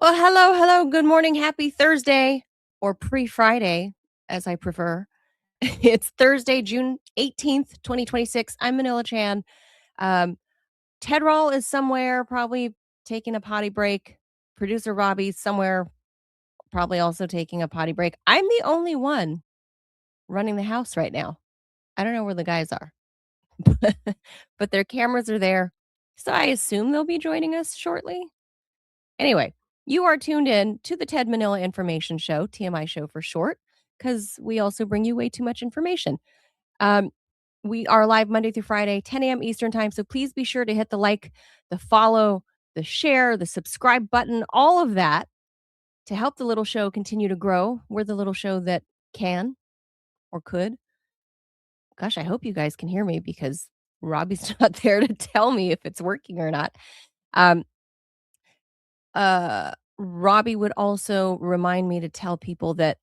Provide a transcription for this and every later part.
Well, hello, good morning, happy Thursday, or pre-Friday, as I prefer. It's Thursday, June 18th, 2026. I'm Manila Chan. Um, Ted Roll is somewhere, probably taking a potty break. Producer Robbie's somewhere, probably also taking a potty break. I'm the only one running the house right now. I don't know where the guys are, but their cameras are there, so I assume they'll be joining us shortly. Anyway, you are tuned in to the Ted Manila Information Show, TMI Show for short, because we also bring you way too much information. Um, we are live Monday through Friday, 10 a.m. Eastern Time. So please be sure to hit the like, the follow, the share, the subscribe button, all of that to help the little show continue to grow. We're the little show that can or could. Gosh, I hope you guys can hear me because Robbie's not there to tell me if it's working or not. Um, Robbie would also remind me to tell people that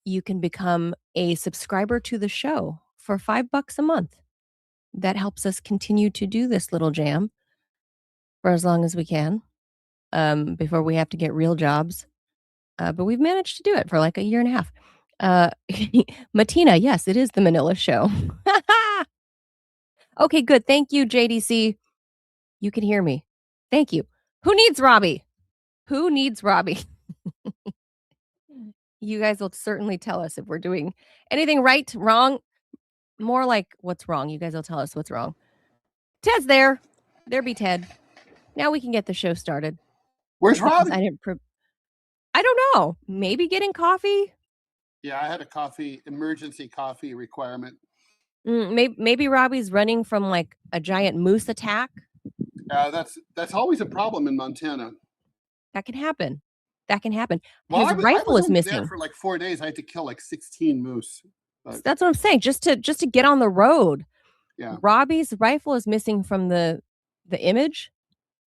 you can become a subscriber to the show for $5 a month. That helps us continue to do this little jam for as long as we can, before we have to get real jobs. But we've managed to do it for like a year and a half. Uh, Matina, yes, it is the Manila Show. Okay, good. Thank you, JDC. You can hear me. Thank you. Who needs Robbie? Who needs Robbie? You guys will certainly tell us if we're doing anything right, wrong, more like what's wrong. You guys will tell us what's wrong. Ted's there. There be Ted. Now we can get the show started. Where's Because Robbie? I don't know. Maybe getting coffee? Yeah, I had a emergency coffee requirement. Maybe Robbie's running from like a giant moose attack. That's always a problem in Montana. That can happen. That can happen. Well, His rifle was is only there missing. for like 4 days. I had to kill like 16 moose. But That's what I'm saying. Just to get on the road. yeah, Robbie's rifle is missing from the image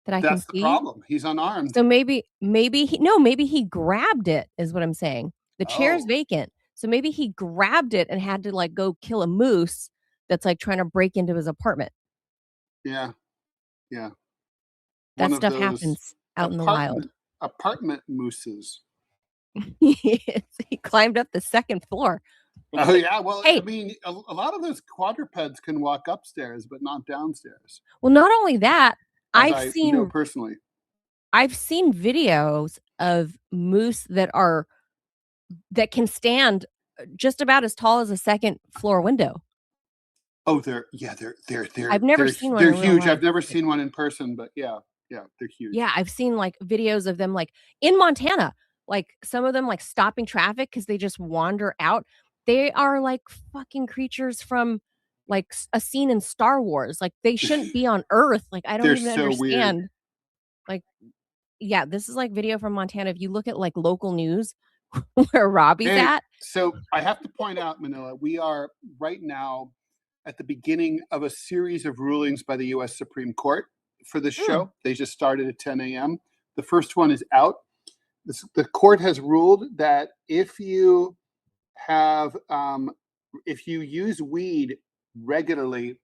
that I can that's the see. problem. He's unarmed. So maybe he grabbed it is what I'm saying. The chair's Oh, vacant. So maybe he grabbed it and had to like go kill a moose that's like trying to break into his apartment. yeah, yeah. That One of stuff those happens out in the wild. apartment mooses. He climbed up the second floor. Oh yeah. Well, Hey. I mean, a lot of those quadrupeds can walk upstairs, but not downstairs. Well, not only that, As I know personally. I've seen videos of moose that can stand just about as tall as a second floor window. Oh, they're I've never seen one they're in real huge. life. I've never seen one in person, but yeah, they're huge. Yeah, I've seen, like, videos of them, like, in Montana, like, some of them, like, stopping traffic because they just wander out. They are like fucking creatures from, like, a scene in Star Wars. Like, they shouldn't be on Earth. Like, I don't They're even so weird. understand. Like, yeah, this is, like, video from Montana. If you look at, like, local news where Robbie's at. So I have to point out, Manila, we are right now at the beginning of a series of rulings by the U.S. Supreme Court for this show. They just started at 10 a.m. The first one is out. The court has ruled that if you use weed regularly,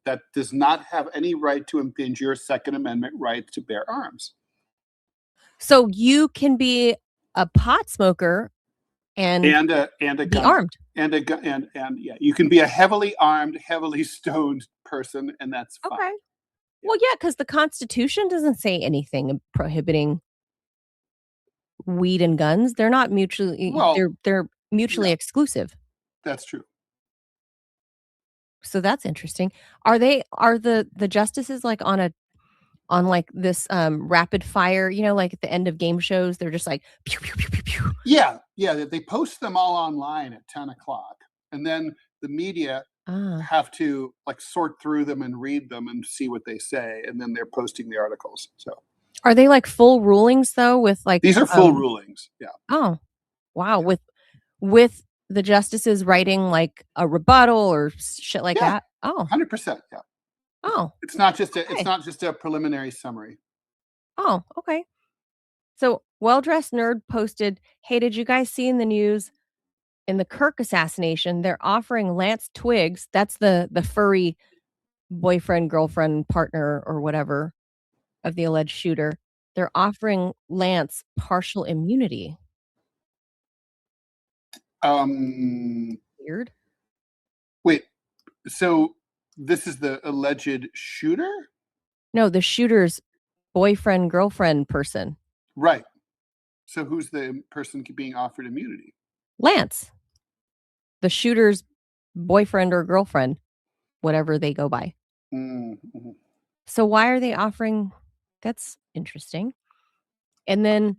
that does not have any right to impinge your Second Amendment right to bear arms. So you can be a pot smoker and a be gun. armed. And yeah, you can be a heavily armed, heavily stoned person, and that's fine. Okay. Well, yeah, because the Constitution doesn't say anything prohibiting weed and guns. They're not mutually. They're mutually exclusive. That's true. So that's interesting. Are the justices like on like this rapid fire? You know, like at the end of game shows, they're just like pew pew pew pew pew. Yeah. They post them all online at 10 o'clock, and then the media have to like sort through them and read them and see what they say, and then they're posting the articles. So are they like full rulings though? With like these are full rulings. Yeah. Oh, wow. Yeah. With the justices writing like a rebuttal or shit like that. Oh, 100%. Yeah. Oh, it's not just a preliminary summary. Oh, okay. So well-dressed nerd posted, "Hey, did you guys see in the news in the Kirk assassination, they're offering Lance Twiggs," that's the furry boyfriend, girlfriend, partner, or whatever of the alleged shooter. They're offering Lance partial immunity. Weird. Wait, so this is the alleged shooter? No, the shooter's boyfriend, girlfriend person. Right. So who's the person being offered immunity? Lance. The shooter's boyfriend or girlfriend, whatever they go by. Mm-hmm. So why are they offering? That's interesting. And then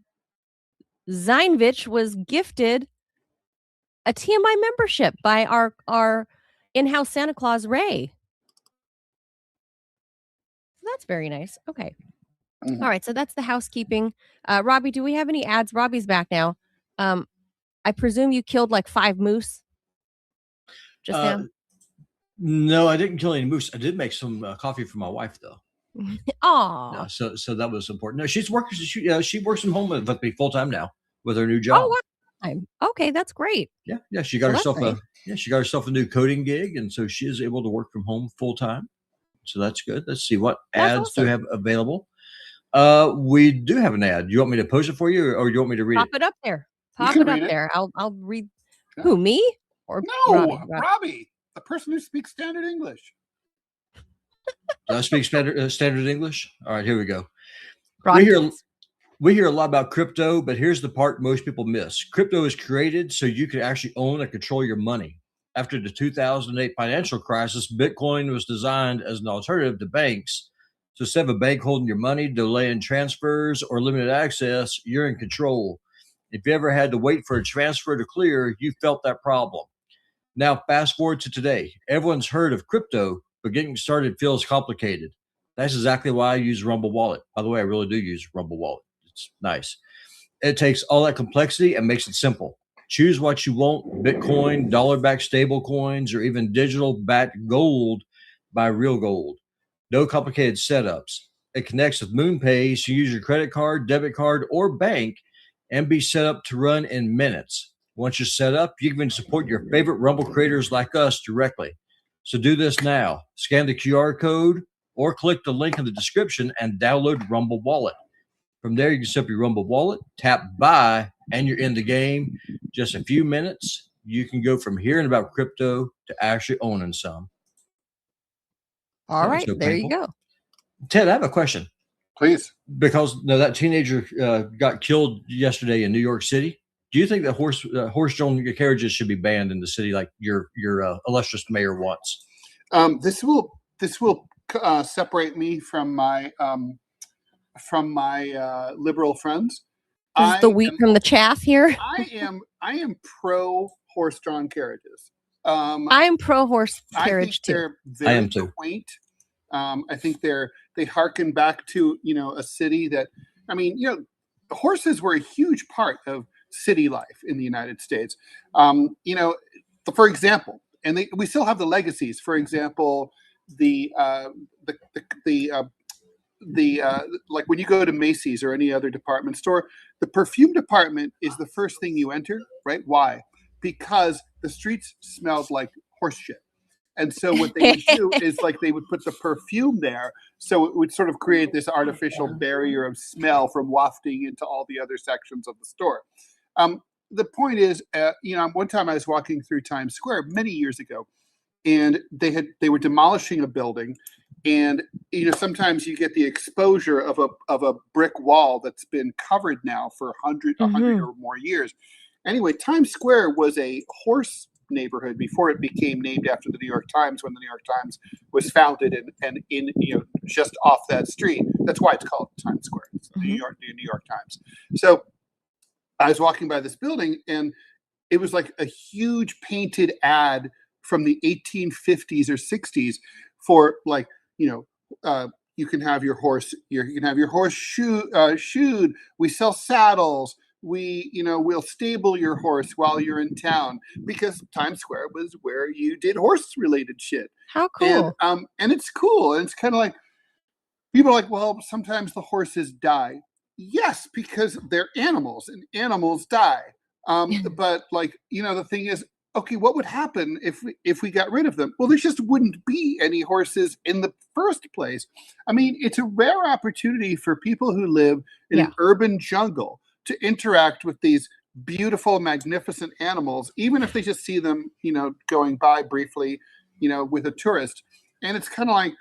Zeinvich was gifted a TMI membership by our in-house Santa Claus, Ray. So that's very nice. Okay. Mm-hmm. All right. So that's the housekeeping. Robbie, do we have any ads? Robbie's back now. I presume you killed like 5 moose just now. No, I didn't kill any moose. I did make some coffee for my wife, though. Aw. So that was important. No, she's working. She works from home with me full time now with her new job. Oh, wow. Okay, that's great. Yeah. She got herself a new coding gig, and so she is able to work from home full time. So that's good. Let's see what ads do we have available. We do have an ad. You want me to post it for you, or you want me to read it? Pop it up there. Pop it up there. I'll read. Yeah. Who, me or no? Robbie, the person who speaks standard English. Do I speak standard English? All right, here we go. Broadcast. We hear a lot about crypto, but here's the part most people miss. Crypto is created so you can actually own and control your money. After the 2008 financial crisis, Bitcoin was designed as an alternative to banks. So instead of a bank holding your money, delaying transfers, or limited access, you're in control. If you ever had to wait for a transfer to clear, you felt that problem. Now, fast forward to today. Everyone's heard of crypto, but getting started feels complicated. That's exactly why I use Rumble Wallet. By the way, I really do use Rumble Wallet. It's nice. It takes all that complexity and makes it simple. Choose what you want: Bitcoin, dollar-backed stable coins, or even digital-backed gold by Real Gold. No complicated setups. It connects with MoonPay, so use your credit card, debit card, or bank and be set up to run in minutes. Once you're set up, you can support your favorite Rumble creators like us directly. So do this now. Scan the QR code or click the link in the description and download Rumble Wallet. From there, you can set up your Rumble Wallet, tap buy, and you're in the game. Just a few minutes, you can go from hearing about crypto to actually owning some. All right, there you go. Ted, I have a question. Please. Because that teenager got killed yesterday in New York City. Do you think that horse-drawn carriages should be banned in the city, like your illustrious mayor wants? This will separate me from my liberal friends. This is the wheat from the chaff here. I am pro horse-drawn carriages. I am pro horse carriage too. They're very quaint. I think they harken back to a city that, horses were a huge part of city life in the United States. For example, and we still have the legacies. For example, like when you go to Macy's or any other department store, the perfume department is the first thing you enter, right? Why? Because the streets smelled like horse shit. And so what they would do is they would put the perfume there, so it would sort of create this artificial barrier of smell from wafting into all the other sections of the store. The point is, one time I was walking through Times Square many years ago, and they were demolishing a building, and sometimes you get the exposure of a brick wall that's been covered now for 100 or more years. Anyway, Times Square was a horse neighborhood before it became named after the New York Times, when the New York Times was founded, and in just off that street. That's why it's called Times Square. It's the New York Times. So I was walking by this building, and it was like a huge painted ad from the 1850s or 60s for you can have your horse shoed. We sell saddles. We'll stable your horse while you're in town, because Times Square was where you did horse related shit. How cool. And it's cool. And it's kind of like, people are like, well, sometimes the horses die. Yes, because they're animals and animals die. But the thing is, okay, what would happen if we got rid of them? Well, there just wouldn't be any horses in the first place. I mean, it's a rare opportunity for people who live in an urban jungle to interact with these beautiful, magnificent animals, even if they just see them, going by briefly, with a tourist. And it's kind of like,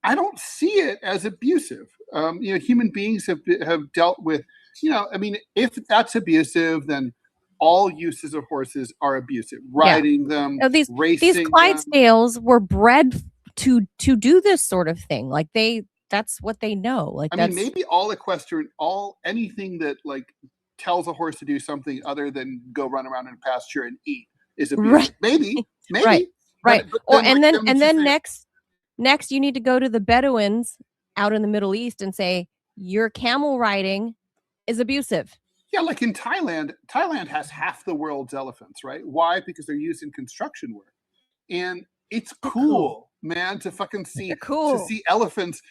I don't see it as abusive. Human beings have dealt with, I mean, if that's abusive, then all uses of horses are abusive. Riding them, racing these Clydesdales were bred to do this sort of thing. Like that's what they know. Like, I mean, maybe all equestrian, anything that like tells a horse to do something other than go run around in a pasture and eat is abusive. Right. Maybe. Right. But then next you need to go to the Bedouins out in the Middle East and say your camel riding is abusive. Yeah, like in Thailand has half the world's elephants, right? Why? Because they're used in construction work. And it's cool, man, to fucking see elephants,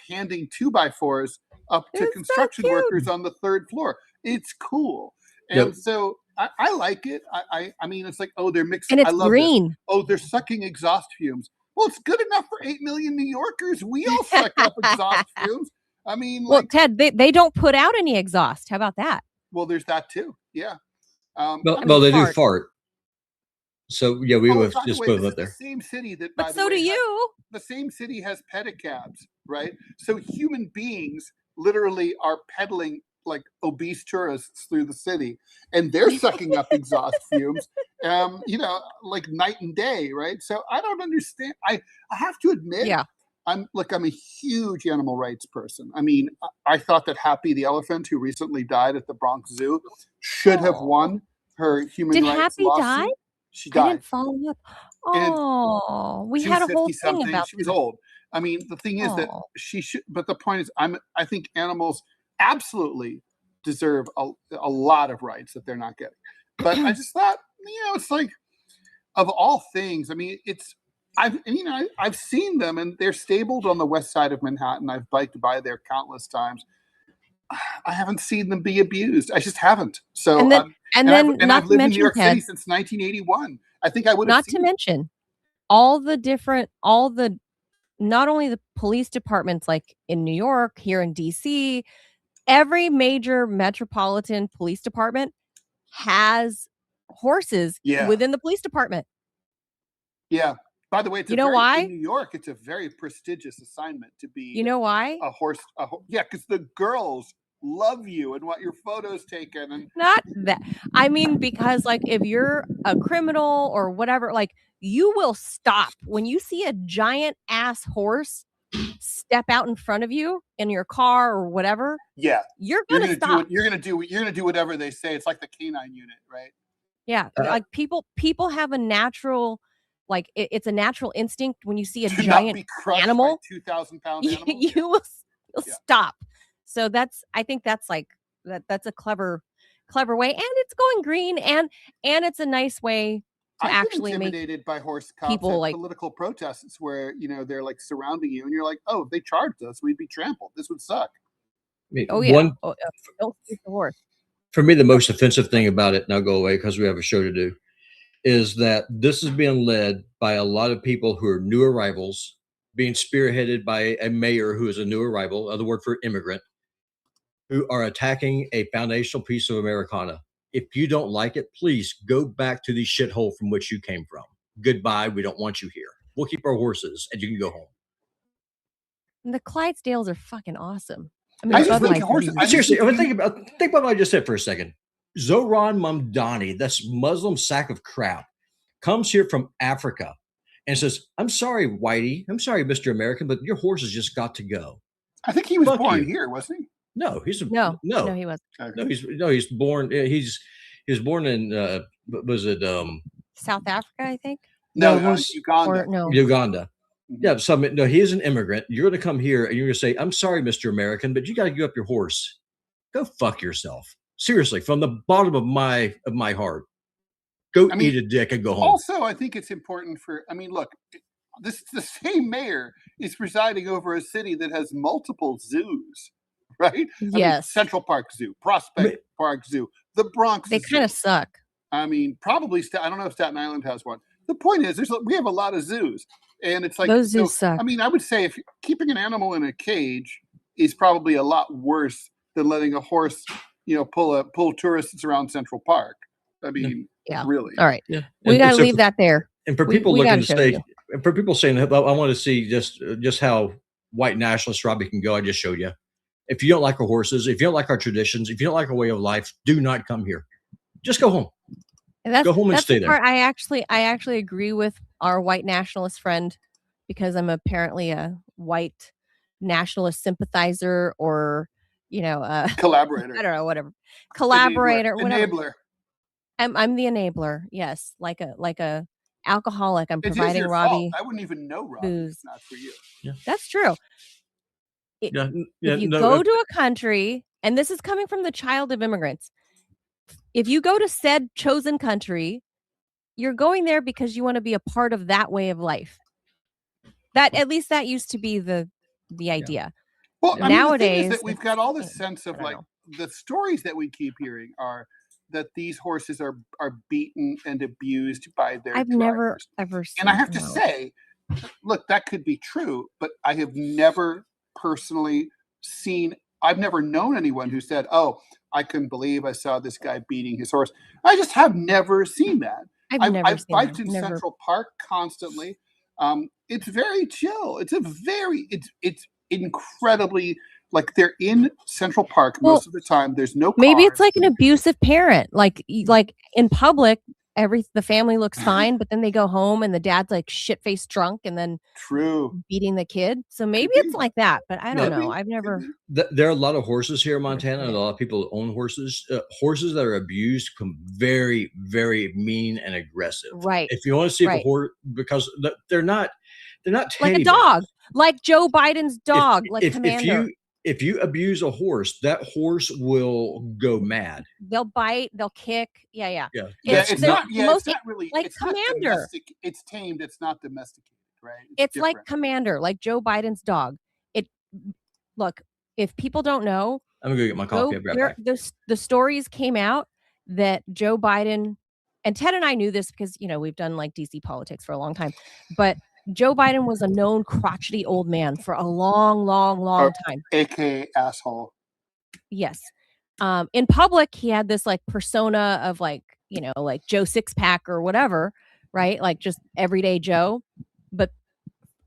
handing 2x4s up to construction workers on the 3rd floor. It's cool. And so I like it. I mean, it's like, oh, they're mixing. And it's I love green. This. Oh, they're sucking exhaust fumes. Well, it's good enough for 8 million New Yorkers. We all suck up exhaust fumes. I mean, well, Ted, they don't put out any exhaust. How about that? Well, there's that too. Yeah. Well, they do fart. So yeah, we would just put it there. The same city that, but so do you. The same city has pedicabs, right? So human beings literally are pedaling like obese tourists through the city, and they're sucking up exhaust fumes, like night and day, right? So I don't understand. I have to admit, I'm a huge animal rights person. I mean, I thought that Happy the elephant, who recently died at the Bronx Zoo, should have won her human rights lawsuit. Did Happy die? She died. I didn't follow up. Oh, we had a whole thing about. She was old. I mean, the thing is that she should. But the point is, I think animals absolutely deserve a lot of rights that they're not getting. But I just thought, it's like, of all things, I mean, I've seen them, and they're stabled on the west side of Manhattan. I've biked by there countless times. I haven't seen them be abused. I just haven't. So I've lived in New York City since 1981. I think I would have. Not to mention all the not only the police departments like in New York, here in DC, every major metropolitan police department has horses within the police department. Yeah. By the way, why? In New York, it's a very prestigious assignment to be. You know why? A horse. Yeah, because the girls love you and want your photos taken. And not that. I mean, because like if you're a criminal or whatever, like you will stop when you see a giant ass horse step out in front of you in your car or whatever. Yeah, you're gonna stop. You're gonna do whatever they say. It's like the canine unit, right? Yeah, like people have a natural. Like it's a natural instinct when you see a giant animal, 2,000-pound animal, you will stop. So I think that's like that's a clever way, and it's going green, and it's a nice way to actually make intimidated by horse cops people at like political protests where they're like surrounding you, and you're like, oh, if they charged us, we'd be trampled. This would suck. Oh yeah, don't shoot the horse. For me, the most offensive thing about it, and I'll go away because we have a show to do, is that this is being led by a lot of people who are new arrivals, being spearheaded by a mayor who is a new arrival, other word for immigrant, who are attacking a foundational piece of Americana. If you don't like it, please go back to the shithole from which you came from. Goodbye. We don't want you here. We'll keep our horses and you can go home. And the Clydesdales are fucking awesome. I mean, seriously, think about what I just said for a second. Zohran Mamdani, that's Muslim sack of crap, comes here from Africa and says, I'm sorry, Whitey. I'm sorry, Mr. American, but your horse has just got to go. I think he was born here, wasn't he? No, he wasn't. Okay. He's born. He's born in was it South Africa? I think. No, it was Uganda. Uganda. Yeah. So no, he is an immigrant. You're going to come here and you're going to say, I'm sorry, Mr. American, but you got to give up your horse. Go fuck yourself. Seriously, from the bottom of my heart, eat a dick and go home. Also, I think it's important look, the same mayor is presiding over a city that has multiple zoos, right? Yes. Central Park Zoo, Prospect Park Zoo, the Bronx They kind of suck. I mean, probably I don't know if Staten Island has one. The point is, we have a lot of zoos, and it's like Those zoos suck. I mean, I would say if keeping an animal in a cage is probably a lot worse than letting a horse, pull tourists around Central Park. I mean, really. All right. Yeah. We got to leave that there. And for people looking to say, and for people saying, I want to see just how white nationalist Robbie can go, I just showed you. If you don't like our horses, if you don't like our traditions, if you don't like our way of life, do not come here. Just go home. Go home and stay there. I actually agree with our white nationalist friend, because I'm apparently a white nationalist sympathizer, or collaborator. I don't know, whatever. Collaborator, enabler. I'm the enabler. Yes, like a alcoholic. I'm providing Robbie. I wouldn't even know Robbie if it's not for you. Yeah. That's true. If you go to a country, and this is coming from the child of immigrants, if you go to said chosen country, you're going there because you want to be a part of that way of life. That, at least that used to be the idea. Well, nowadays, the thing is that we've got all this sense of the stories that we keep hearing are that these horses are beaten and abused by their drivers. Never ever seen. And I have to say, look, that could be true, but I have never personally seen. I've never known anyone who said, "Oh, I couldn't believe I saw this guy beating his horse." I just have never seen that. I've biked in Central Park constantly. It's very chill. It's incredibly, like, they're in Central Park most of the time. There's no cars. Maybe it's like an abusive parent. Like in public, the family looks fine, but then they go home and the dad's like shit-faced drunk and then beating the kid. So maybe it's like that, but I don't know. I've never. There are a lot of horses here in Montana, and a lot of people that own horses. Horses that are abused become very, very mean and aggressive. Right. If you want to see if a horse, because they're not like a dog, like Joe Biden's dog, Commander. If you abuse a horse, that horse will go mad. They'll bite, they'll kick. Yeah. It's not really like Commander. It's tamed. It's not domesticated, right? It's like Commander, like Joe Biden's dog. Look, if people don't know, I'm gonna go get my coffee. I'll be right back. The stories came out that Joe Biden, and Ted and I knew this because we've done like DC politics for a long time, but Joe Biden was a known crotchety old man for a long time. AKA asshole. Yes. In public, he had this like persona of like Joe Sixpack or whatever, right? Like just everyday Joe. But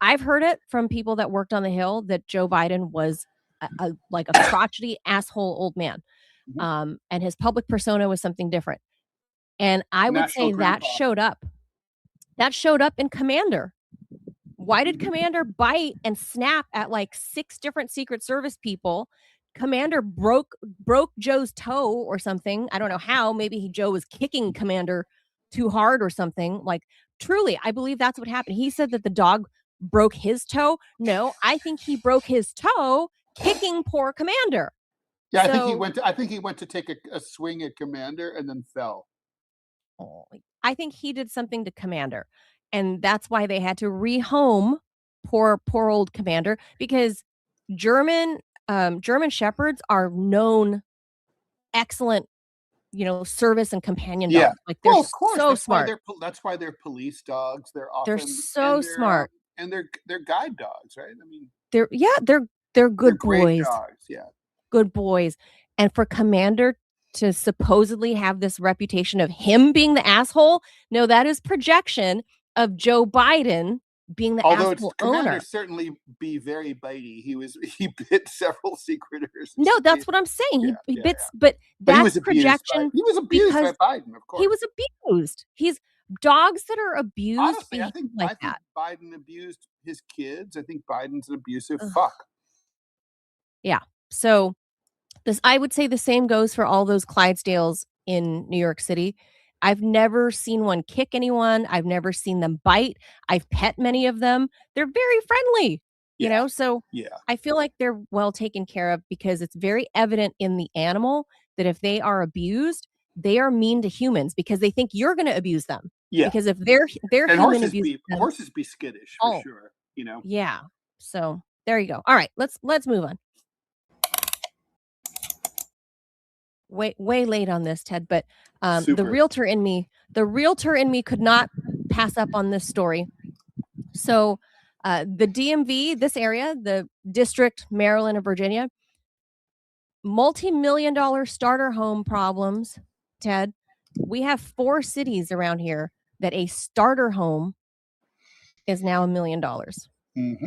I've heard it from people that worked on the Hill that Joe Biden was a crotchety asshole old man. And his public persona was something different. And I would say that showed up. That showed up in Commander. Why did Commander bite and snap at like 6 different Secret Service people? Commander broke Joe's toe or something. I don't know how. Maybe Joe was kicking Commander too hard or something. Like, truly, I believe that's what happened. He said that the dog broke his toe. No, I think he broke his toe kicking poor Commander. Yeah, I think he went to take a swing at Commander and then fell. Oh, I think he did something to Commander. And that's why they had to rehome poor old Commander, because German Shepherds are known excellent, service and companion dogs. Like they're of course. So smart. That's why they're police dogs. They're so smart, and they're guide dogs, right? I mean, they're good boys. Dogs, yeah, good boys. And for Commander to supposedly have this reputation of him being the asshole, no, that is projection of Joe Biden being the asshole owner. Certainly be very bitey. He bit several secretors. No, that's what I'm saying. He bits, but that's projection. He was abused by Biden, of course. He was abused. He's dogs that are abused. Honestly, I think Biden abused his kids. I think Biden's an abusive fuck. Yeah. So I would say the same goes for all those Clydesdales in New York City. I've never seen one kick anyone. I've never seen them bite. I've pet many of them. They're very friendly, so I feel like they're well taken care of, because it's very evident in the animal that if they are abused, they are mean to humans because they think you're going to abuse them. Yeah. Because if they're human abuse, horses be skittish for sure, Yeah. So there you go. All right, let's move on. way late on this, Ted, but the Super. realtor in me could not pass up on this story. So the DMV, this area, the District, Maryland, and Virginia, multi-million-dollar starter home problems, Ted. We have 4 cities around here that a starter home is now $1 million. Mm-hmm.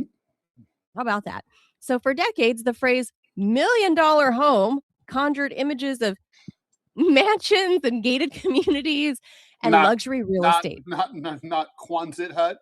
How about that? So for decades, the phrase $1 million home conjured images of mansions and gated communities and luxury real estate. Not Quonset hut.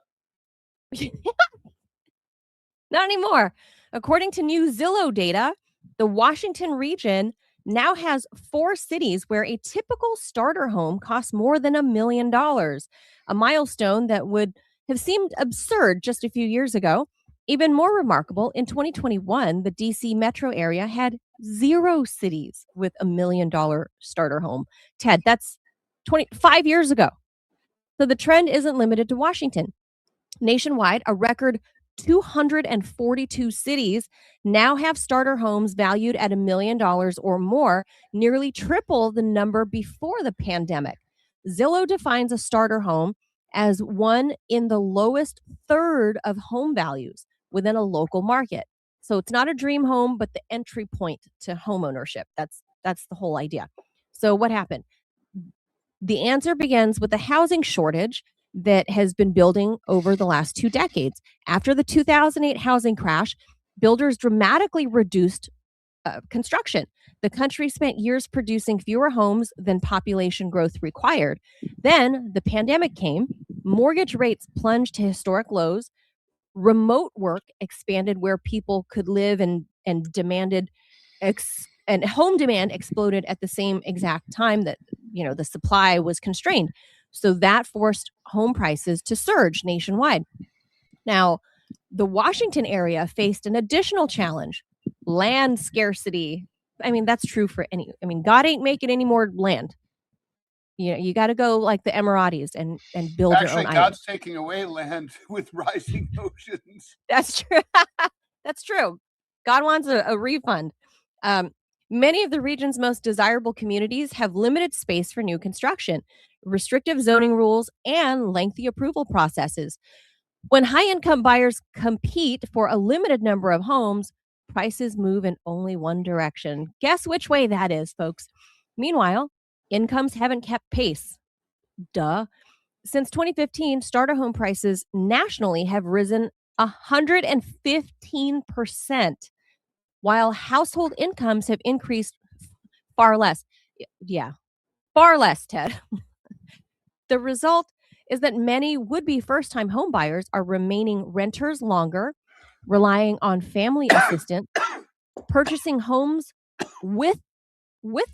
Not anymore. According to new Zillow data, the Washington region now has 4 cities where a typical starter home costs more than $1 million, a milestone that would have seemed absurd just a few years ago. Even more remarkable, in 2021, the DC metro area had 0 cities with $1 million starter home. Ted, that's 25 years ago. So the trend isn't limited to Washington. Nationwide, a record 242 cities now have starter homes valued at $1 million or more, nearly triple the number before the pandemic. Zillow defines a starter home as one in the lowest third of home values within a local market. So it's not a dream home, but the entry point to home ownership. That's the whole idea. So what happened? The answer begins with the housing shortage that has been building over the last 2 decades. After the 2008 housing crash, builders dramatically reduced construction. The country spent years producing fewer homes than population growth required. Then the pandemic came, mortgage rates plunged to historic lows, remote work expanded where people could live and demanded and home demand exploded at the same exact time that the supply was constrained. So that forced home prices to surge nationwide. Now, the Washington area faced an additional challenge: land scarcity. I mean, that's true for God ain't making any more land. You got to go like the Emiratis and build your own island. God's taking away land with rising oceans. That's true. That's true. God wants a refund. Many of the region's most desirable communities have limited space for new construction, restrictive zoning rules, and lengthy approval processes. When high-income buyers compete for a limited number of homes, prices move in only one direction. Guess which way that is, folks? Meanwhile, incomes haven't kept pace. Duh. Since 2015, starter home prices nationally have risen 115%, while household incomes have increased far less. Yeah, far less, Ted. The result is that many would-be first-time home buyers are remaining renters longer, relying on family assistance, purchasing homes with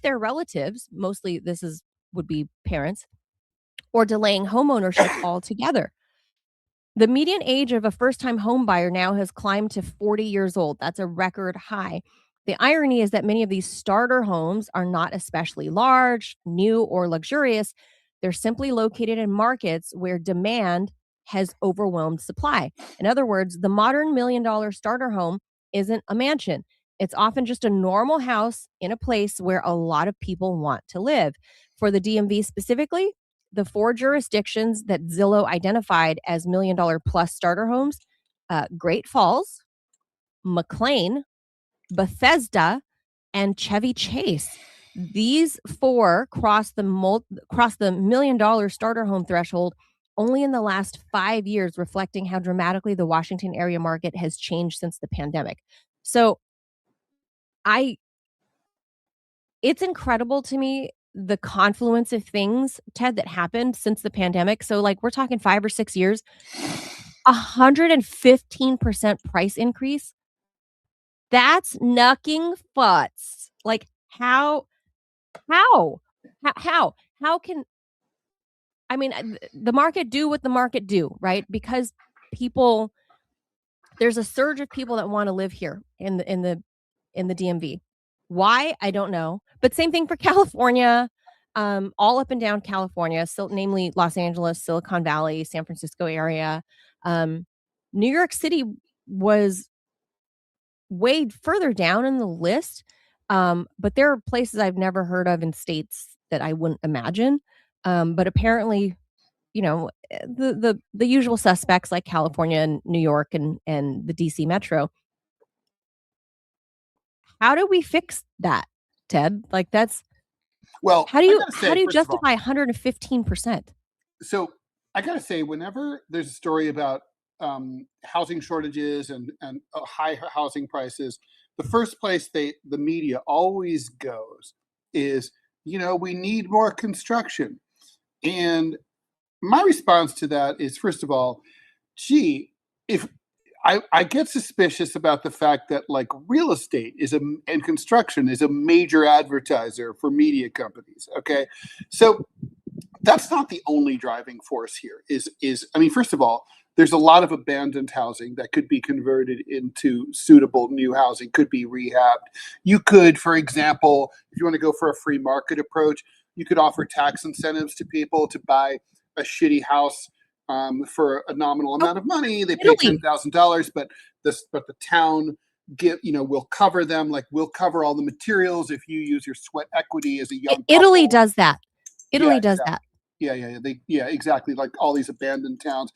their relatives, mostly would be parents, or delaying home ownership altogether. The median age of a first-time home buyer now has climbed to 40 years old. That's a record high. The irony is that many of these starter homes are not especially large, new, or luxurious. They're simply located in markets where demand has overwhelmed supply. In other words, the modern $1 million starter home isn't a mansion. It's often just a normal house in a place where a lot of people want to live. For the DMV specifically, the 4 jurisdictions that Zillow identified as $1 million plus starter homes, Great Falls, McLean, Bethesda, and Chevy Chase. These 4 crossed the $1 million starter home threshold only in the last 5 years, reflecting how dramatically the Washington area market has changed since the pandemic. So it's incredible to me, the confluence of things, Ted, that happened since the pandemic. So we're talking 5 or 6 years, 115% price increase. That's knucking futz. How can the market do what the market do, right? Because there's a surge of people that want to live here in the DMV. Why? I don't know. But same thing for California, all up and down California, namely Los Angeles, Silicon Valley, San Francisco area. New York City was way further down in the list, But there are places I've never heard of in states that I wouldn't imagine. But apparently, the usual suspects like California and New York and the DC metro. How do we fix that, Ted? Like that's Well, how do I you gotta say, first of all, justify 115%? so I gotta say, whenever there's a story about housing shortages and high housing prices, the first place the media always goes is, we need more construction. And my response to that is, first of all, gee, if I get suspicious about the fact that like real estate and construction is a major advertiser for media companies. Okay, so that's not the only driving force here. I mean, first of all, there's a lot of abandoned housing that could be converted into suitable new housing, could be rehabbed. You could, for example, if you want to go for a free market approach, you could offer tax incentives to people to buy a shitty house for a nominal amount of money. They pay $10,000, but the town will cover them. Like, we'll cover all the materials if you use your sweat equity as a young Italy couple. does that. Italy does exactly. that. Yeah, exactly. Like all these abandoned towns.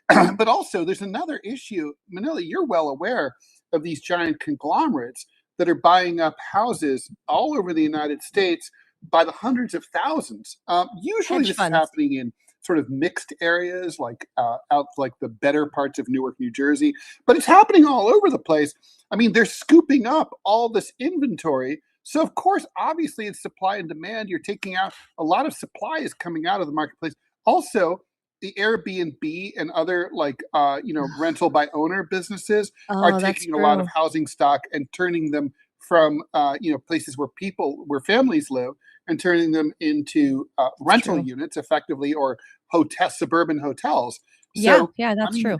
But also, there's another issue. Manila, you're well aware of these giant conglomerates that are buying up houses all over the United States by the hundreds of thousands. Usually, Hedge this funds. is happening in sort of mixed areas, like out like the better parts of Newark, New Jersey. But it's happening all over the place. I mean, they're scooping up all this inventory. So, of course, obviously, it's supply and demand. You're taking out a lot of supply is coming out of the marketplace. Also, the Airbnb and other rental by owner businesses are taking a lot of housing stock and turning them from places where families live and turning them into rental units effectively, or suburban hotels. So, yeah, that's true.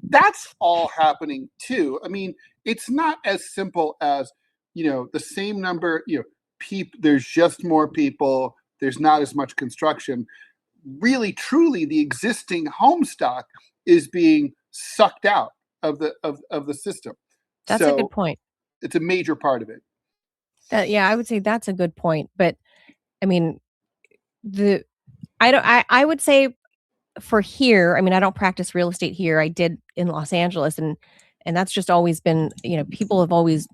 That's all happening too. I mean, it's not as simple as the same number, there's just more people, there's not as much construction. Really, truly, the existing home stock is being sucked out of the system. That's a good point. It's a major part of it. I would say that's a good point. But I mean, I would say for here, I mean, I don't practice real estate here. I did in Los Angeles, and that's just always been, people have always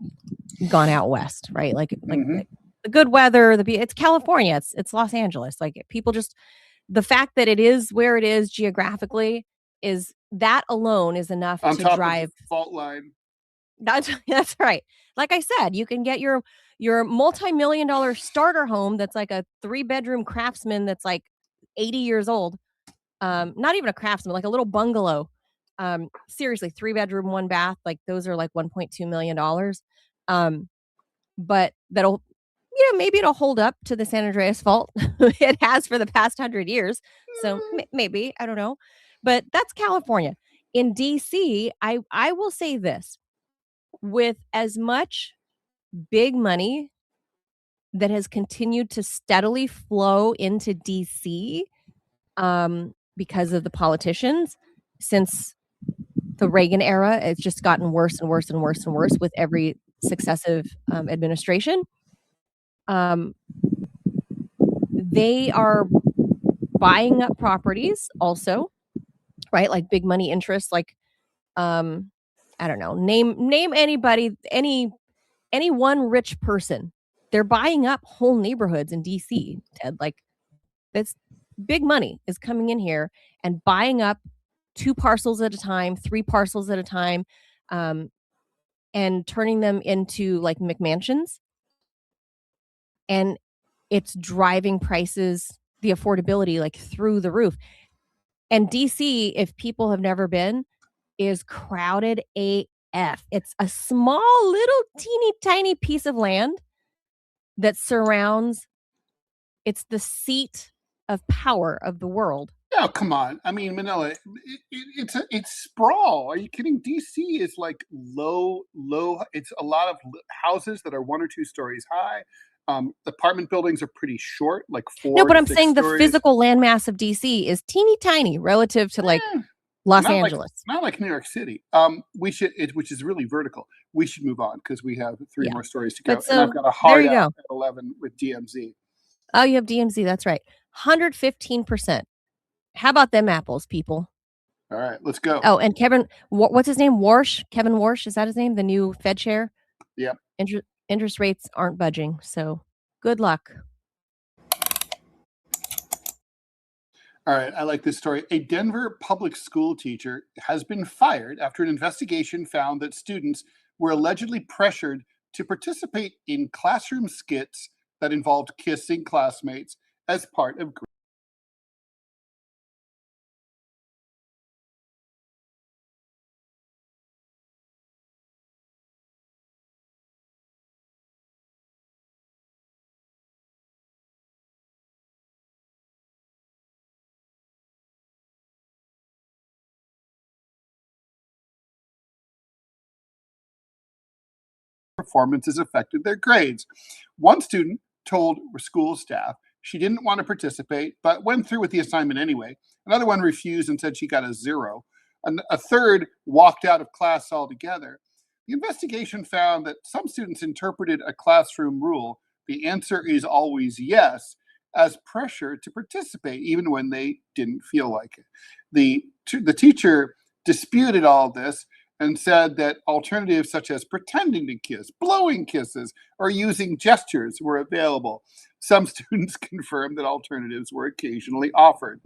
gone out west, right? Like the good weather, it's California, it's Los Angeles. Like people just, the fact that it is where it is geographically is that alone is enough on to top drive of the fault line. That's right. Like I said, you can get your multi-million-dollar starter home that's like a 3-bedroom craftsman that's like 80 years old. Not even a craftsman, like a little bungalow. Seriously, 3-bedroom, 1 bath, like those are like $1.2 million. But that'll, maybe it'll hold up to the San Andreas fault. It has for the past 100 years. So maybe, I don't know. But that's California. In DC, I will say this. With as much big money that has continued to steadily flow into DC because of the politicians since the Reagan era, it's just gotten worse and worse and worse and worse with every successive administration. They are buying up properties also, right? Like big money interests, like I don't know, name anybody, any one rich person. They're buying up whole neighborhoods in DC, Ted. Like that's big money is coming in here and buying up 2 parcels at a time, 3 parcels at a time, and turning them into like McMansions. And it's driving prices, the affordability, like through the roof. And DC, if people have never been, is crowded AF. It's a small, little, teeny, tiny piece of land that surrounds. It's the seat of power of the world. Oh, come on. I mean, Manila, it's sprawl. Are you kidding? DC is like low. It's a lot of houses that are 1 or 2 stories high. Apartment buildings are pretty short, like 4. No, but I'm 6 saying stories. the physical landmass of DC is teeny tiny relative to like Los Not Angeles. not like New York City. We should, which is really vertical. We should move on because we have 3 Yeah. more stories to But go, and I've so got a there hard you go. out at 11 with DMZ. Oh, you have DMZ. That's right. 115%. How about them apples, people? All right, let's go. Oh, and Kevin, what's his name? Warsh? Kevin Warsh, is that his name? The new Fed chair? Yep. Interest rates aren't budging, so good luck. All right, I like this story. A Denver public school teacher has been fired after an investigation found that students were allegedly pressured to participate in classroom skits that involved kissing classmates as part of performances affected their grades. One student told school staff she didn't want to participate, but went through with the assignment anyway. Another one refused and said she got a 0. A third walked out of class altogether. The investigation found that some students interpreted a classroom rule, the answer is always yes, as pressure to participate, even when they didn't feel like it. The teacher disputed all this and said that alternatives such as pretending to kiss, blowing kisses, or using gestures were available. Some students confirmed that alternatives were occasionally offered.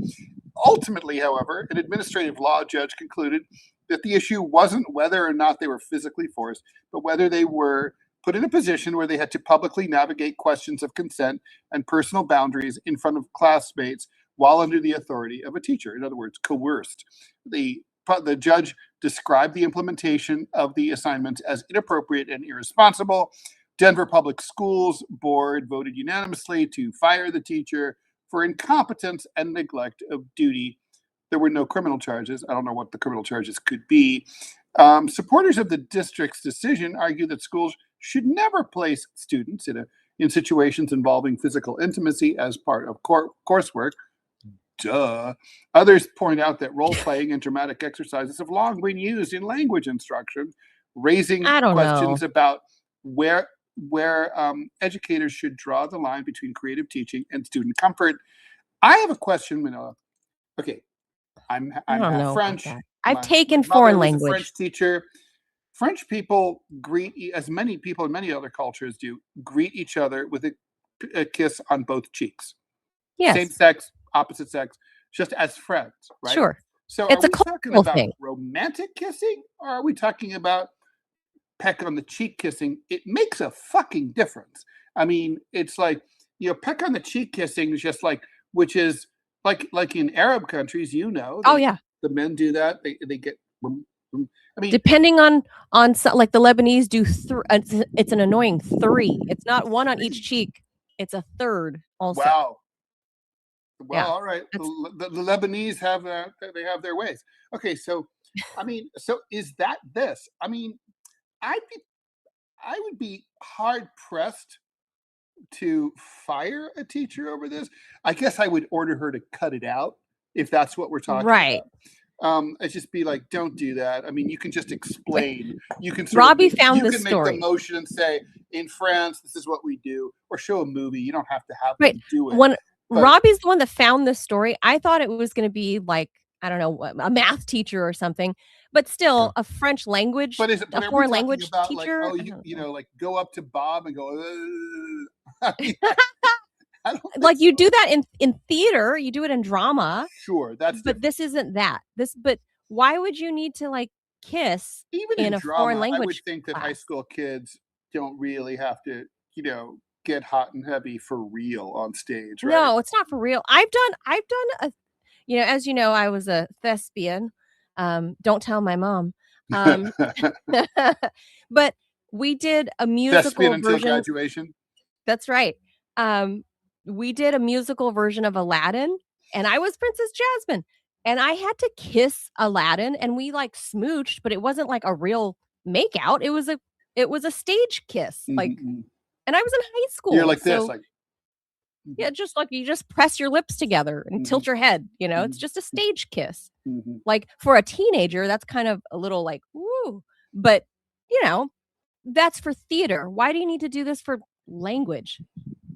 Ultimately, however, an administrative law judge concluded that the issue wasn't whether or not they were physically forced, but whether they were put in a position where they had to publicly navigate questions of consent and personal boundaries in front of classmates while under the authority of a teacher. In other words, coerced. The judge described the implementation of the assignments as inappropriate and irresponsible. Denver Public Schools Board voted unanimously to fire the teacher for incompetence and neglect of duty. There were no criminal charges. I don't know what the criminal charges could be. Supporters of the district's decision argue that schools should never place students in situations involving physical intimacy as part of coursework. Duh. Others point out that role-playing and dramatic exercises have long been used in language instruction, raising questions about where educators should draw the line between creative teaching and student comfort. I have a question, Manila. Okay, I'm half French. I've taken foreign language. A French teacher. French people as many people in many other cultures do, greet each other with a kiss on both cheeks. Yes. Same sex, opposite sex, just as friends, right? Sure. So it's are we talking about romantic kissing, or are we talking about peck on the cheek kissing? It makes a fucking difference. I mean, it's like, peck on the cheek kissing is just like, which is like in Arab countries, the men do that. They get, I mean, depending on like the Lebanese do, it's an annoying 3. It's not 1 on each cheek. It's a 3rd also. Wow. Well, all right. The Lebanese have their ways. Okay, so I mean, so is that this? I mean, I would be hard pressed to fire a teacher over this. I guess I would order her to cut it out if that's what we're talking about. I'd just be like, don't do that. I mean, you can just explain. You can Robbie found this story. You story. can make the motion and say, in France, this is what we do, or show a movie. You don't have to have them do it. Robbie's the one that found this story. I thought it was going to be like, I don't know, a math teacher or something, but still a French language, a foreign language teacher. Like, like go up to Bob and go, like you do that in theater, you do it in drama. Sure, but this isn't that. But why would you need to like kiss even in a drama, foreign language? I would think that high school kids don't really have to, get hot and heavy for real on stage, right? No, it's not for real. I've done as you know, I was a thespian. Don't tell my mom. But we did a musical thespian version until graduation. That's right. We did a musical version of Aladdin, and I was Princess Jasmine, and I had to kiss Aladdin, and we like smooched, but it wasn't like a real makeout. It was a stage kiss, like. And I was in high school. You're like this, like. Yeah, just like you just press your lips together and tilt your head, it's just a stage kiss. Like for a teenager, that's kind of a little like, woo. But, that's for theater. Why do you need to do this for language?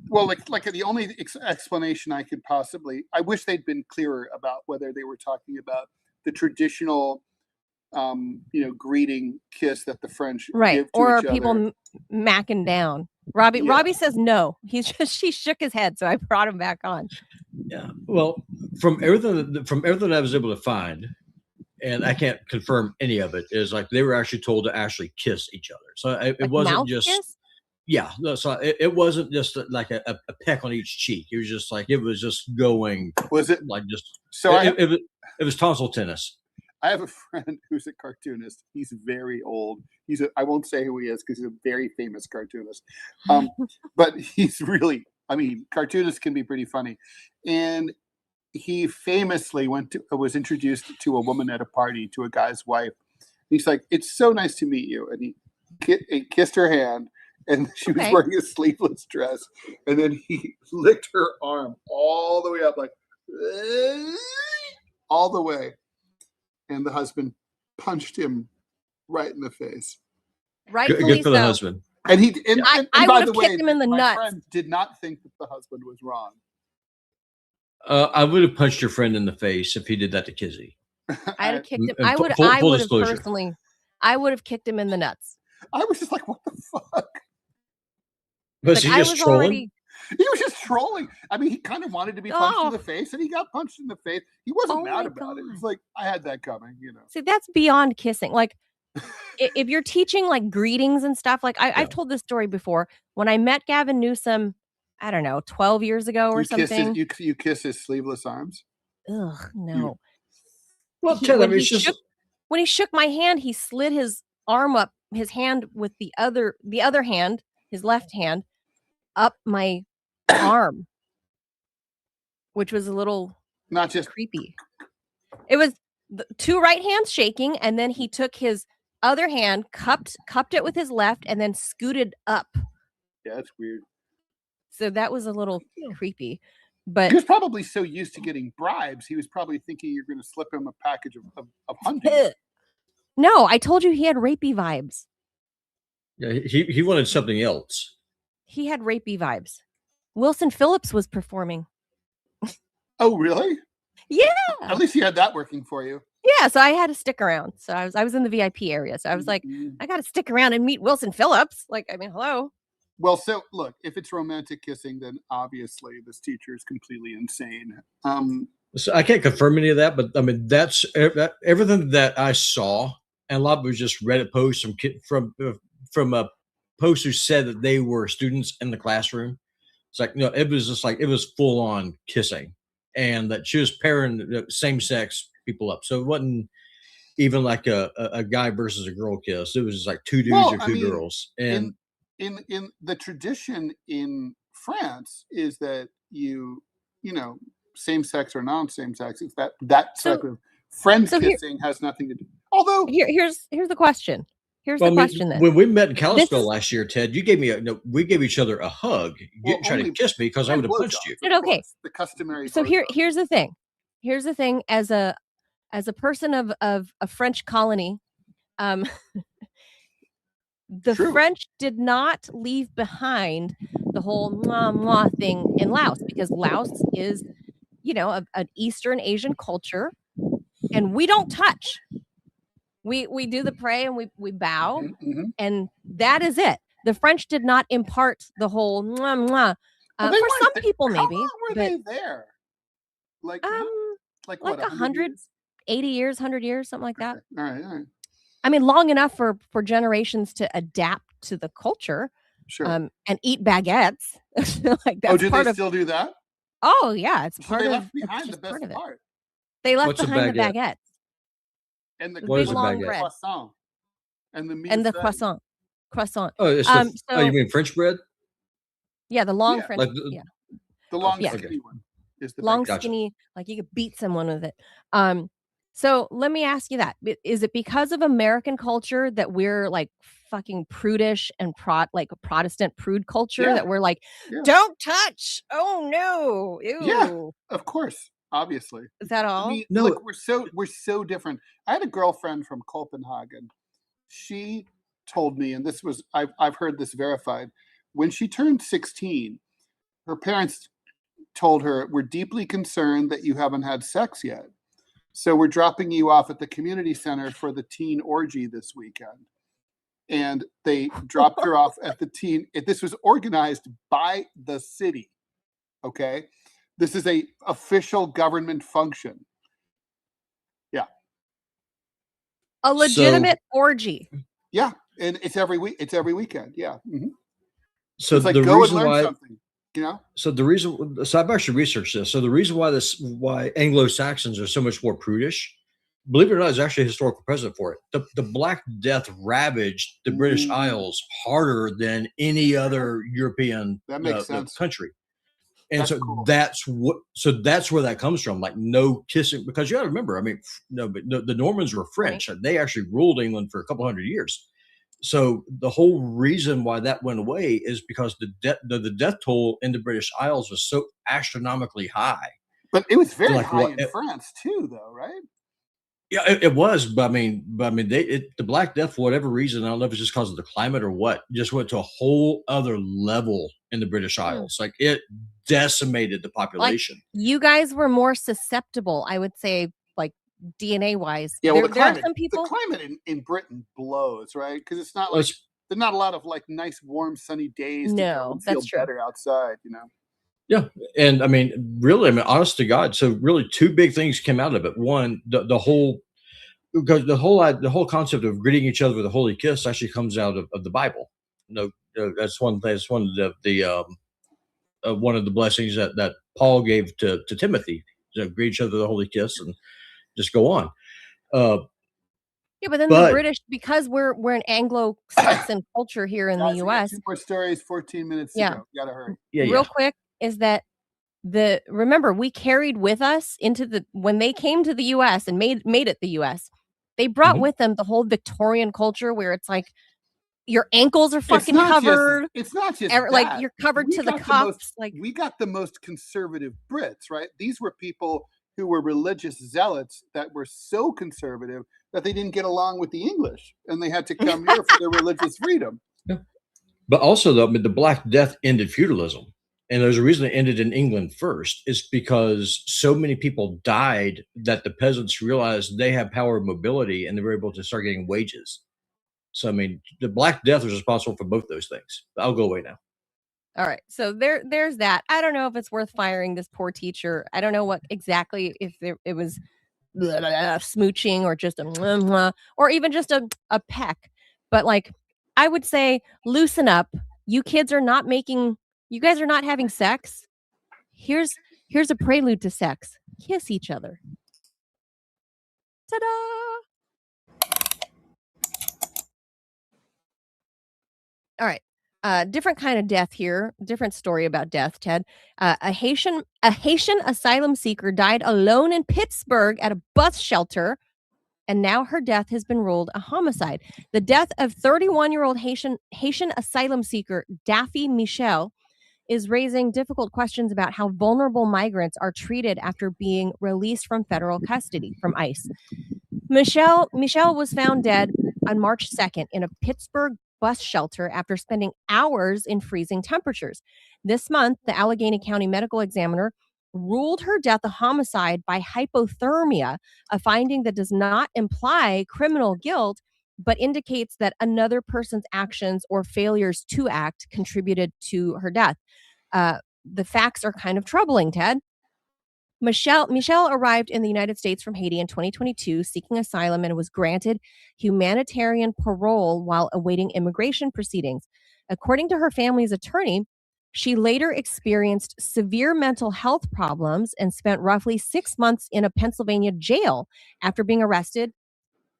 Well, like the only explanation I could possibly, I wish they'd been clearer about whether they were talking about the traditional, greeting kiss that the French give to or each are people other. macking down? Robbie says no. He shook his head, so I brought him back on. Yeah. Well, from everything I was able to find, and I can't confirm any of it, is like they were actually told to actually kiss each other. So it wasn't just kiss? Yeah, no, so it wasn't just like a peck on each cheek. It was just like it was just going. Was it like just? So it was tonsil tennis. I have a friend who's a cartoonist. He's very old. I won't say who he is because he's a very famous cartoonist. But he's really, cartoonists can be pretty funny. And he famously was introduced to a woman at a party, to a guy's wife. He's like, "It's so nice to meet you." And he kissed her hand, and she was wearing a sleeveless dress. And then he licked her arm all the way up, like all the way. And the husband punched him right in the face. Rightfully Good for the husband. And I would have kicked him in the my nuts. friend did not think that the husband was wrong. I would have punched your friend in the face if he did that to Kizzy. I'd have kicked him. And I would have personally. I would have kicked him in the nuts. I was just like, what the fuck? Was he just trolling? He was just trolling. He kind of wanted to be punched in the face, and he got punched in the face. He wasn't mad about it. It's like, I had that coming, See, that's beyond kissing. Like, if you're teaching like greetings and stuff, like I've told this story before. When I met Gavin Newsom, I don't know, 12 years ago or something. You kiss his sleeveless arms? Ugh, no. Well, when he shook my hand, he slid his arm up, his hand with the other hand, his left hand, up my arm, which was a little not just creepy. It was two right hands shaking, and then he took his other hand, cupped it with his left, and then scooted up. Yeah, that's weird. So that was a little creepy. But he was probably so used to getting bribes, he was probably thinking you're going to slip him a package of hunting. No, I told you he had rapey vibes. Yeah, he wanted something else. He had rapey vibes. Wilson Phillips was performing. Oh, really? Yeah. At least you had that working for you. Yeah, so I had to stick around. So I was in the VIP area. So I was like, I got to stick around and meet Wilson Phillips. Like, hello. Well, so look, if it's romantic kissing, then obviously this teacher is completely insane. So I can't confirm any of that, but that's everything that I saw, and a lot of it was just Reddit posts from a post who said that they were students in the classroom. It's like, it was just like it was full on kissing, and that she was pairing same sex people up. So it wasn't even like a guy versus a girl kiss. It was just like two dudes or two girls. And in the tradition in France is that you same sex or non same sex. It's that type of friend kissing has nothing to do. Although here's the question. Here's the question then. When we met in Kalispell last year, Ted, you gave me we gave each other a hug. You didn't try to kiss me because I would have punched you. Okay. The customary. So here's the thing. Here's the thing. As a person of a French colony, the French did not leave behind the whole mwah mwah thing in Laos, because Laos is, an Eastern Asian culture, and we don't touch. We do the pray and we bow, and that is it. The French did not impart the whole mwah mwah. For some people, maybe. How long were they there? Like 180 years, 100 years, something like that. All right. Long enough for generations to adapt to the culture, and eat baguettes. Like that's do they still do that? Oh yeah, it's part they of. Left behind the best part. They left behind the baguettes. And the big long bread. Croissant. And the croissant. Oh, you mean French bread? Yeah, the long French. Like the long skinny one is the long skinny. Like you could beat someone with it. So let me ask you that. Is it because of American culture that we're like fucking prudish and like a Protestant prude culture Yeah. that we're like, Yeah. don't touch? Oh no. Ew. Yeah, of course, obviously. Is that all? I mean, No. look, we're so different. I had a girlfriend from Copenhagen. She told me, and this was I've heard this verified. When she turned 16, her parents told her, "We're deeply concerned that you haven't had sex yet. So we're dropping you off at the community center for the teen orgy this weekend." And they dropped her off at the teen. This was organized by the city. Okay. This is a official government function. Yeah. A legitimate orgy. Yeah. And it's every week. It's every weekend. Yeah. Mm-hmm. So it's like, the go and reason learn why, something, you know? so I've actually researched this. So the reason why Anglo-Saxons are so much more prudish, believe it or not, is actually a historical precedent for it. The Black Death ravaged the British Isles harder than any other European That makes sense. country. And That's so cool. that's where that comes from. Like no kissing, because you got to remember, I mean, the Normans were French. Right. They actually ruled England for a couple hundred years. So the whole reason why that went away is because the death toll in the British Isles was so astronomically high. But it was very high in France too, though, right? Yeah, it was. But I mean, the Black Death, for whatever reason, I don't know if it's just because of the climate or what, just went to a whole other level in the British Isles. Like it decimated the population. Like, you guys were more susceptible, I would say, like DNA wise. Yeah, well, there are some people. The climate in Britain blows, right? Because it's not like there's not a lot of like nice, warm, sunny days. No, to go and feel better outside, you know. Yeah, and I mean, really, I mean, honest to God. So really, two big things came out of it. One, the whole concept of greeting each other with a holy kiss actually comes out of the Bible. That's one thing. That's one of the blessings that Paul gave to Timothy. Greet each other with a holy kiss and just go on. Yeah, but then the British, because we're an Anglo-Saxon culture here in the U.S. 2 more stories, 14 minutes to go. Gotta hurry. Real quick is that remember we carried with us when they came to the U.S. and made it the U.S. They brought with them the whole Victorian culture where it's like your ankles are fucking covered. It's not just like you're covered to the cuffs. Like we got the most conservative Brits, right? These were people who were religious zealots that were so conservative that they didn't get along with the English, and they had to come here for their religious freedom. Yeah. But also, though, the Black Death ended feudalism. And there's a reason it ended in England first, is because so many people died that the peasants realized they have power of mobility and they were able to start getting wages. So, I mean, the Black Death was responsible for both those things. I'll go away now. All right. So there's that. I don't know if it's worth firing this poor teacher. I don't know what exactly, if it was smooching or just or even just a peck. But like, I would say loosen up. You kids are not you guys are not having sex. Here's a prelude to sex. Kiss each other. Ta-da! All right. Different kind of death here. Different story about death, Ted. A Haitian asylum seeker died alone in Pittsburgh at a bus shelter, and now her death has been ruled a homicide. The death of 31-year-old Haitian asylum seeker Daffy Michel is raising difficult questions about how vulnerable migrants are treated after being released from federal custody from ICE. Michelle was found dead on March 2nd in a Pittsburgh bus shelter after spending hours in freezing temperatures. This month, the Allegheny County Medical Examiner ruled her death a homicide by hypothermia, a finding that does not imply criminal guilt, but indicates that another person's actions or failures to act contributed to her death. The facts are kind of troubling, Ted. Michelle arrived in the United States from Haiti in 2022 seeking asylum and was granted humanitarian parole while awaiting immigration proceedings. According to her family's attorney, she later experienced severe mental health problems and spent roughly 6 months in a Pennsylvania jail after being arrested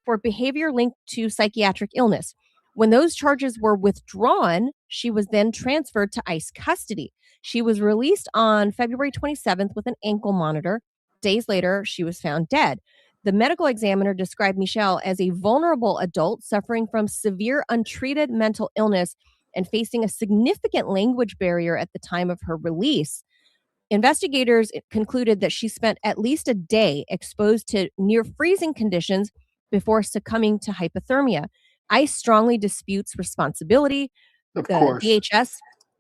for behavior linked to psychiatric illness. When those charges were withdrawn, she was then transferred to ICE custody. She was released on February 27th with an ankle monitor. Days later, she was found dead. the medical examiner described Michelle as a vulnerable adult suffering from severe untreated mental illness and facing a significant language barrier at the time of her release. Investigators concluded that she spent at least a day exposed to near freezing conditions before succumbing to hypothermia. ICE strongly disputes responsibility. Of The course.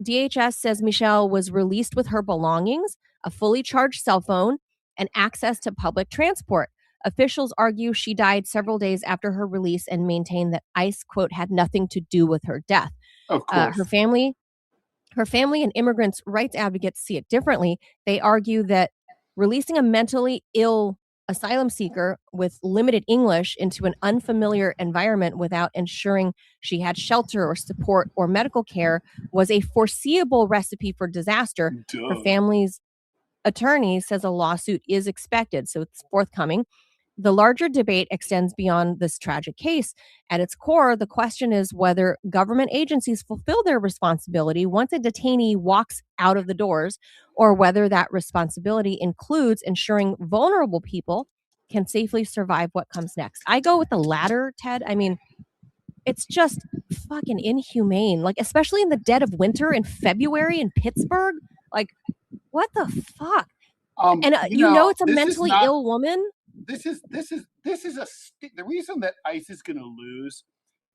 DHS says Michelle was released with her belongings, a fully charged cell phone, and access to public transport. Officials argue she died several days after her release and maintain that ICE, quote, had nothing to do with her death. Of course. Her family and immigrants' rights advocates see it differently. They argue that releasing a mentally ill asylum seeker with limited English into an unfamiliar environment without ensuring she had shelter or support or medical care was a foreseeable recipe for disaster. Duh. Her family's attorney says a lawsuit is expected, so it's forthcoming. The larger debate extends beyond this tragic case. At its core, the question is whether government agencies fulfill their responsibility once a detainee walks out of the doors, or whether that responsibility includes ensuring vulnerable people can safely survive what comes next. I go with the latter, Ted. I mean, it's just fucking inhumane, like, especially in the dead of winter in February in Pittsburgh. Like, what the fuck? And it's a mentally ill woman. The reason that ICE is going to lose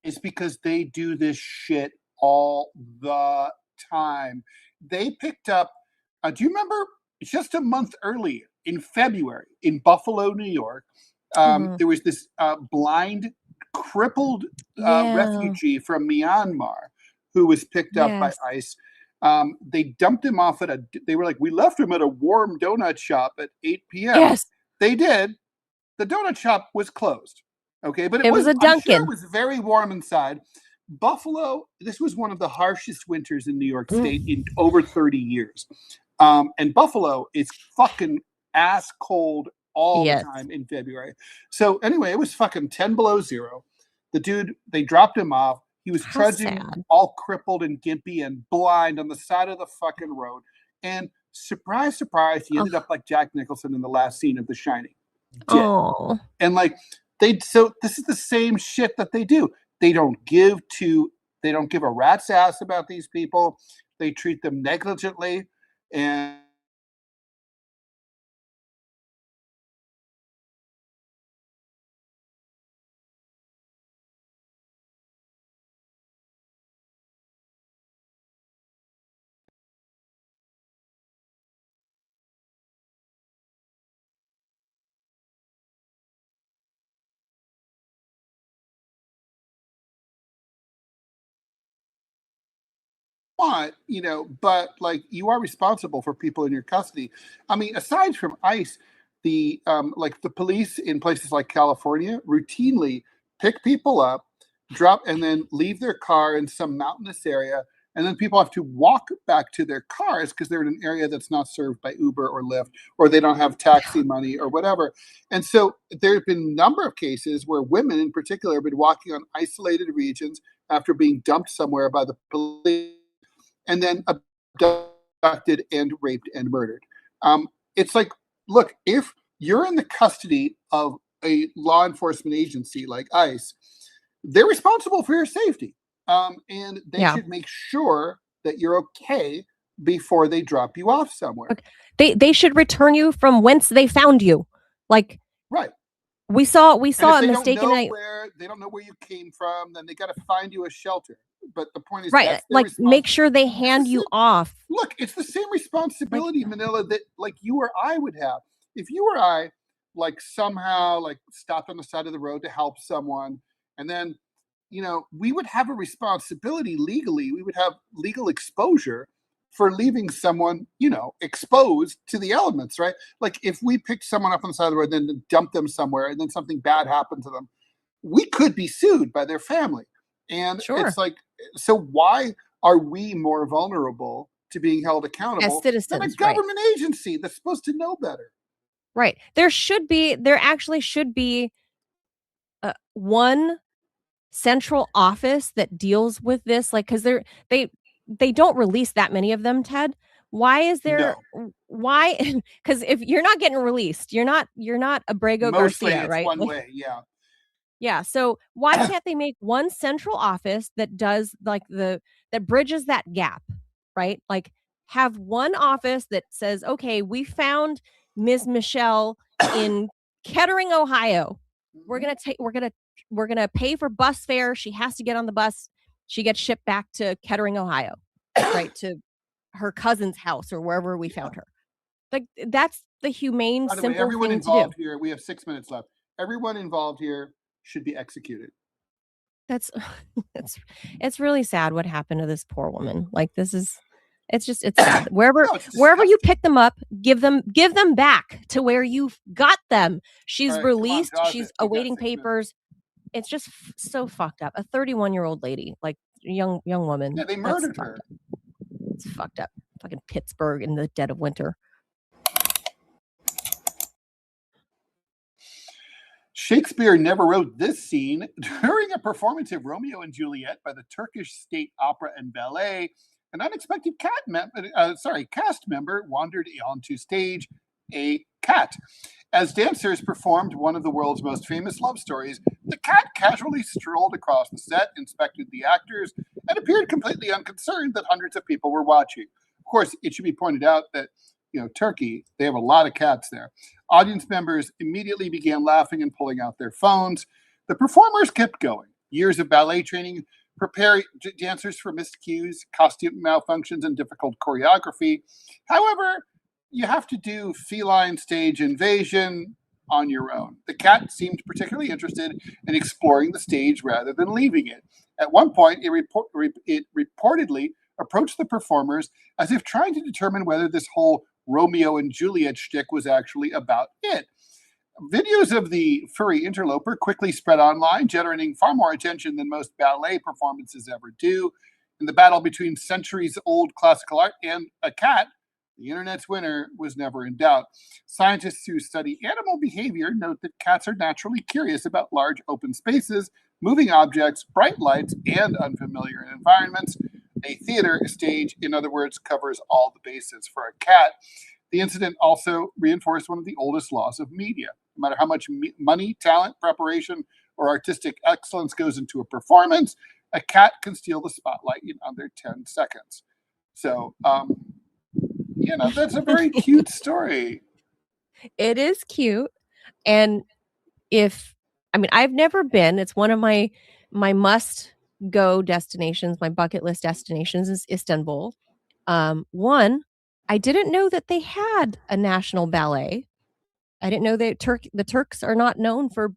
is because they do this shit all the time. They picked up, do you remember just a month earlier in February in Buffalo, New York, there was this blind, crippled refugee from Myanmar who was picked up by ICE. They dumped him off they were like, we left him at a warm donut shop at 8 p.m. Yes. They did. The donut shop was closed. Okay. But it was a Dunkin'. I'm sure it was very warm inside. Buffalo, this was one of the harshest winters in New York State in over 30 years. And Buffalo is fucking ass cold all the time in February. So anyway, it was fucking 10 below zero. The dude, they dropped him off. He was trudging all crippled and gimpy and blind on the side of the fucking road. And surprise, surprise, he ended up like Jack Nicholson in the last scene of The Shining. Oh. And like so this is the same shit that they do. They don't give a rat's ass about these people. They treat them negligently. And but like you are responsible for people in your custody. I mean, aside from ICE, the police in places like California routinely pick people up, drop, and then leave their car in some mountainous area. And then people have to walk back to their cars because they're in an area that's not served by Uber or Lyft, or they don't have taxi money or whatever. And so there have been a number of cases where women in particular have been walking on isolated regions after being dumped somewhere by the police, and then abducted and raped and murdered. It's like, look, if you're in the custody of a law enforcement agency like ICE, they're responsible for your safety. And they should make sure that you're okay before they drop you off somewhere. They should return you from whence they found you. Like, right. We saw a mistaken night. They don't know where you came from, then they got to find you a shelter. But the point is, right, like make sure they hand you off. Look, it's the same responsibility, Manila, that like you or I would have. If you or I like somehow like stopped on the side of the road to help someone, and then we would have a responsibility legally. We would have legal exposure for leaving someone, exposed to the elements, right? Like if we picked someone up on the side of the road and then dumped them somewhere and then something bad happened to them, we could be sued by their family. And it's like, so why are we more vulnerable to being held accountable as citizens, than a government agency that's supposed to know better? Right. There actually should be one central office that deals with this, like, because they don't release that many of them, Ted. Why is there No. why because if you're not getting released, you're not Abrego Mostly Garcia, it's right? one Like, way. Yeah. yeah, so why can't they make one central office that does like that bridges that gap, right? Like have one office that says, "Okay, we found Ms. Michelle in Kettering, Ohio. We're Mhm. going to take we're going to pay for bus fare. She has to get on the bus. She gets shipped back to Kettering, Ohio, right? To her cousin's house or wherever we Yeah. found her." Like that's the humane, By the way, simple everyone thing to do. involved here, we have 6 minutes left. Everyone involved here should be executed. That's it's really sad what happened to this poor woman. Like it's sad. Wherever No, it's wherever you disgusting. pick them up, give them back to where you got them. All She's right, come on, released, pause she's it. We've got awaiting 6 minutes. papers. It's just so fucked up. A 31-year-old lady, like young woman. Yeah, they That's murdered fucked her. up. It's fucked up. Fucking Pittsburgh in the dead of winter. Shakespeare never wrote this scene. During a performance of Romeo and Juliet by the Turkish State Opera and Ballet, an unexpected cast member wandered onto stage, a cat. As dancers performed one of the world's most famous love stories, the cat casually strolled across the set, inspected the actors, and appeared completely unconcerned that hundreds of people were watching. Of course, it should be pointed out that, Turkey, they have a lot of cats there. Audience members immediately began laughing and pulling out their phones. The performers kept going. Years of ballet training prepare dancers for missed cues, costume malfunctions, and difficult choreography. However, you have to do feline stage invasion on your own. The cat seemed particularly interested in exploring the stage rather than leaving it. At one point, it reportedly approached the performers as if trying to determine whether this whole Romeo and Juliet shtick was actually about it. Videos of the furry interloper quickly spread online, generating far more attention than most ballet performances ever do. In the battle between centuries old classical art and a cat, the internet's winner was never in doubt. Scientists who study animal behavior note that cats are naturally curious about large open spaces, moving objects, bright lights, and unfamiliar environments. A theater stage, in other words, covers all the bases for a cat. The incident also reinforced one of the oldest laws of media. No matter how much money, talent, preparation, or artistic excellence goes into a performance, a cat can steal the spotlight in under 10 seconds. So, that's a very cute story. It is cute. And I've never been. It's one of my must go destinations, my bucket list destinations is Istanbul. One, I didn't know that they had a national ballet. I didn't know that the Turks are not known for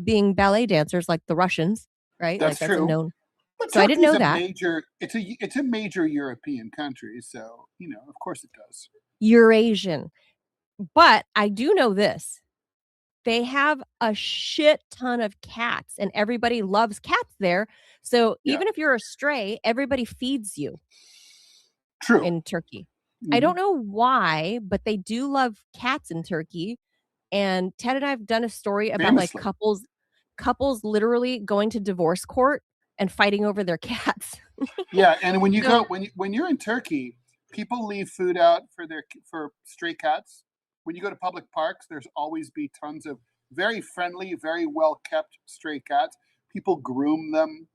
being ballet dancers like the Russians, right? That's That's a true. known. But So I didn't Turkey's know a that. major. It's a major European country, so of course it does. Eurasian. But I do know this. They have a shit ton of cats and everybody loves cats there. So Yeah. even if you're a stray, everybody feeds you True. in Turkey. I Mhm. don't know why, but they do love cats in Turkey. And Ted and I have done a story about like Famously. couples literally going to divorce court and fighting over their cats. Yeah, and when you So go when you're in Turkey, people leave food out for stray cats. When you go to public parks, there's always be tons of very friendly, very well kept stray cats. People groom them.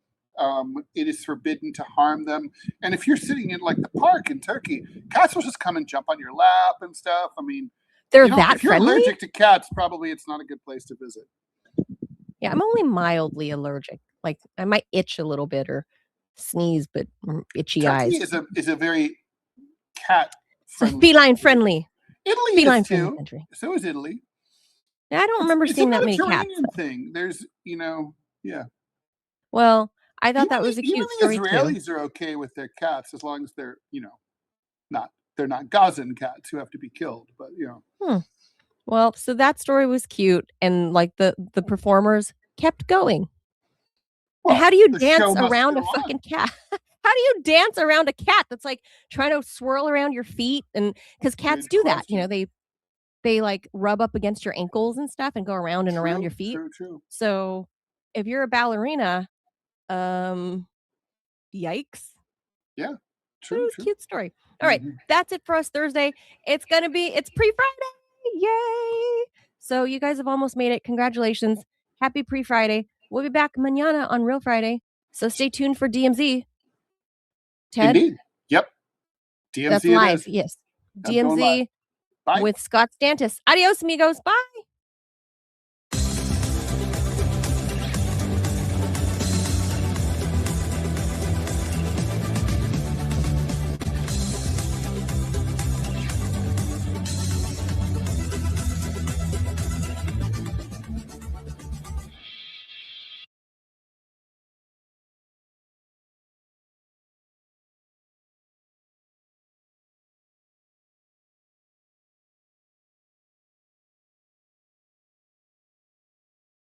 It is forbidden to harm them. And if you're sitting in like the park in Turkey, cats will just come and jump on your lap and stuff. I mean, they're that if you're friendly? allergic to cats, probably it's not a good place to visit. Yeah, I'm only mildly allergic. Like I might itch a little bit or sneeze, but itchy eyes. Turkey is a very cat So friendly. feline friendly. Italy Feline is friendly too. country. So is Italy. I don't remember It's a seeing that many cats. Mediterranean thing. There's, yeah. Well, I thought Even that was a even cute the story too. Israelis are okay with their cats as long as they're, they're not Gazan cats who have to be killed. But Well, so that story was cute, and like the performers kept going. well, How do you the dance show must around go a on. fucking cat? How do you dance around a cat that's like trying to swirl around your feet? And because cats Good do that, question. they like rub up against your ankles and stuff and go around and around your True, feet. true, true. So if you're a ballerina, yikes. Yeah. But it was a cute story. All right, Mhm. that's it for us Thursday. It's pre-Friday. Yay! So you guys have almost made it. Congratulations. Happy pre-Friday. We'll be back mañana on Real Friday. So stay tuned for DMZ. Ted? Indeed. Yep. DMZ That's it live. is. Yes. I'm going live. DMZ Bye. with Scott Stantis. Adios, amigos. Bye.